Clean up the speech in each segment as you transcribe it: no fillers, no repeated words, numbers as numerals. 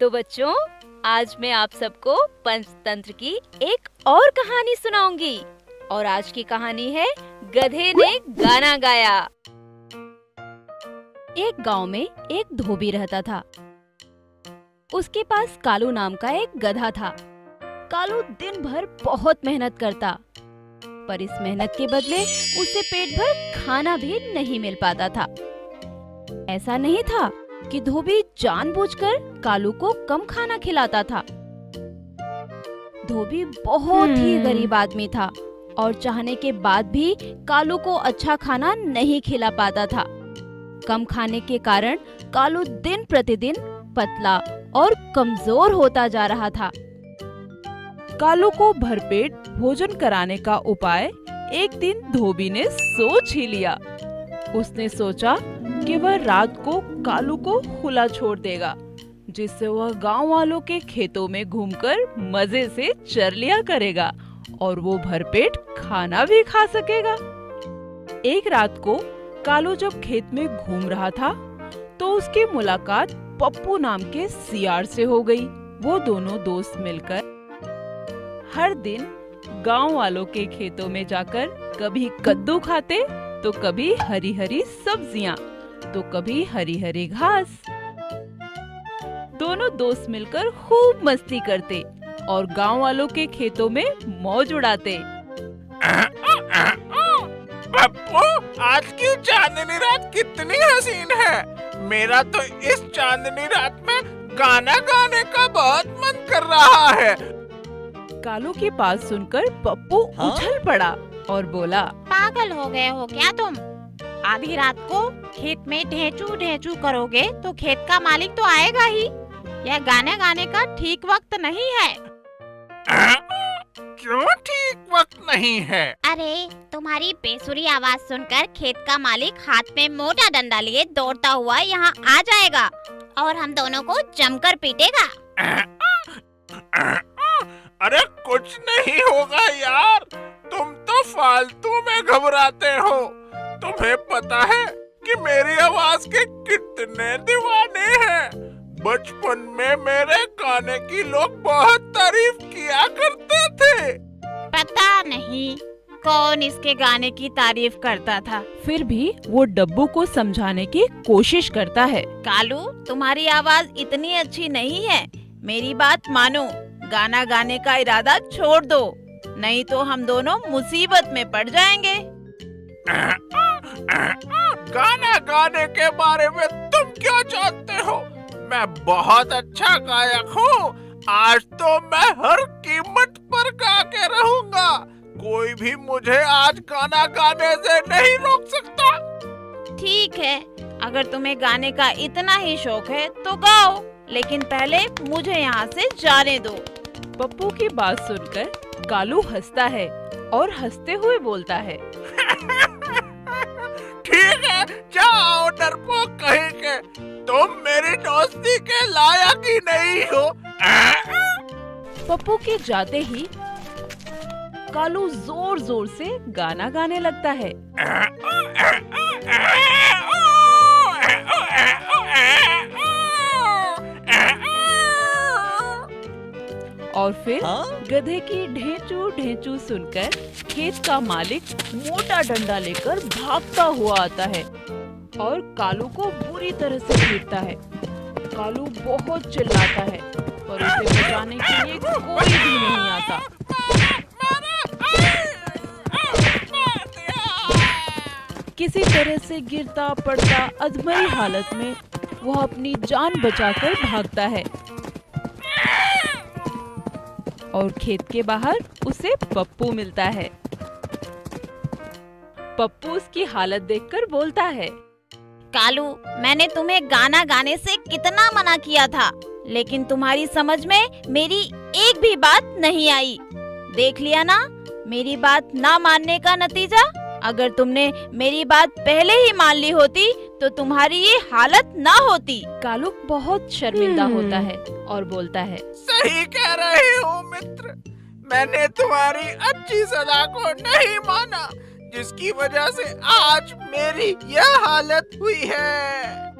तो बच्चों, आज मैं आप सबको पंचतंत्र की एक और कहानी सुनाऊंगी और आज की कहानी है गधे ने गाना गाया। एक गांव में एक धोबी रहता था। उसके पास कालू नाम का एक गधा था। कालू दिन भर बहुत मेहनत करता, पर इस मेहनत के बदले उसे पेट भर खाना भी नहीं मिल पाता था। ऐसा नहीं था कि धोबी जानबूझकर कालू को कम खाना खिलाता था। धोबी बहुत ही गरीब आदमी था और चाहने के बाद भी कालू को अच्छा खाना नहीं खिला पाता था। कम खाने के कारण कालू दिन प्रतिदिन पतला और कमजोर होता जा रहा था। कालू को भरपेट भोजन कराने का उपाय एक दिन धोबी ने सोच ही लिया। उसने सोचा कि वह रात को कालू को खुला छोड़ देगा, जिससे वह गांव वालों के खेतों में घूमकर मजे से चर लिया करेगा और वो भरपेट खाना भी खा सकेगा। एक रात को कालू जब खेत में घूम रहा था तो उसकी मुलाकात पप्पू नाम के सियार से हो गई। वो दोनों दोस्त मिलकर हर दिन गांव वालों के खेतों में जाकर कभी कद्दू खाते तो कभी हरी हरी सब्जियां तो कभी हरी हरी घास। दोनों दोस्त मिलकर खूब मस्ती करते और गांव वालों के खेतों में मौज उड़ाते। पप्पू, आज की चांदनी रात कितनी हसीन है। मेरा तो इस चांदनी रात में गाना गाने का बहुत मन कर रहा है। कालू की बात सुनकर पप्पू उछल पड़ा और बोला, पागल हो गए हो क्या तुम? आधी रात को खेत में ढेंचू ढेंचू करोगे तो खेत का मालिक तो आएगा ही। यह गाने गाने का ठीक वक्त नहीं है। क्यों ठीक वक्त नहीं है? अरे, तुम्हारी बेसुरी आवाज सुनकर खेत का मालिक हाथ में मोटा डंडा लिए दौड़ता हुआ यहाँ आ जाएगा और हम दोनों को जमकर पीटेगा। अरे कुछ नहीं होगा यार, तुम तो फालतू में घबराते हो। तुम्हें पता है कि मेरी आवाज के कितने दीवाने हैं। बचपन में मेरे गाने की लोग बहुत तारीफ किया करते थे। पता नहीं कौन इसके गाने की तारीफ करता था। फिर भी वो डब्बू को समझाने की कोशिश करता है। कालू, तुम्हारी आवाज इतनी अच्छी नहीं है। मेरी बात मानो, गाना गाने का इरादा छोड़ दो, नहीं तो हम दोनों मुसीबत में पड़ जाएंगे। गाना गाने के बारे में तुम क्या जानते हो? मैं बहुत अच्छा गायक हूँ। आज तो मैं हर कीमत पर गा के रहूँगा। कोई भी मुझे आज गाना गाने से नहीं रोक सकता। ठीक है, अगर तुम्हें गाने का इतना ही शौक है तो गाओ, लेकिन पहले मुझे यहाँ से जाने दो। पप्पू की बात सुनकर कालू हंसता है और हंसते हुए बोलता है, ठीक है, जाओ डरपोक कहीं के। तुम मेरी दोस्ती के लायक ही नहीं हो। पप्पू के जाते ही कालू जोर जोर से गाना गाने लगता है। और फिर गधे की ढेंचू ढेंचू सुनकर खेत का मालिक मोटा डंडा लेकर भागता हुआ आता है और कालू को बुरी तरह से पीटता है। कालू बहुत चिल्लाता है पर उसे बचाने के लिए कोई भी नहीं आता। किसी तरह से गिरता पड़ता अधमरी हालत में वह अपनी जान बचाकर भागता है और खेत के बाहर उसे पप्पू मिलता है। पप्पू उसकी हालत देखकर बोलता है, कालू, मैंने तुम्हें गाना गाने से कितना मना किया था, लेकिन तुम्हारी समझ में मेरी एक भी बात नहीं आई। देख लिया ना मेरी बात ना मानने का नतीजा। अगर तुमने मेरी बात पहले ही मान ली होती तो तुम्हारी ये हालत ना होती। कालू बहुत शर्मिंदा होता है और बोलता है, सही कह रहे हो मित्र, मैंने तुम्हारी अच्छी सलाह को नहीं माना, जिसकी वजह से आज मेरी यह हालत हुई है।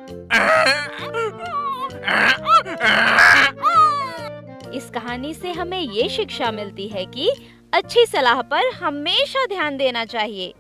इस कहानी से हमें ये शिक्षा मिलती है कि अच्छी सलाह पर हमेशा ध्यान देना चाहिए।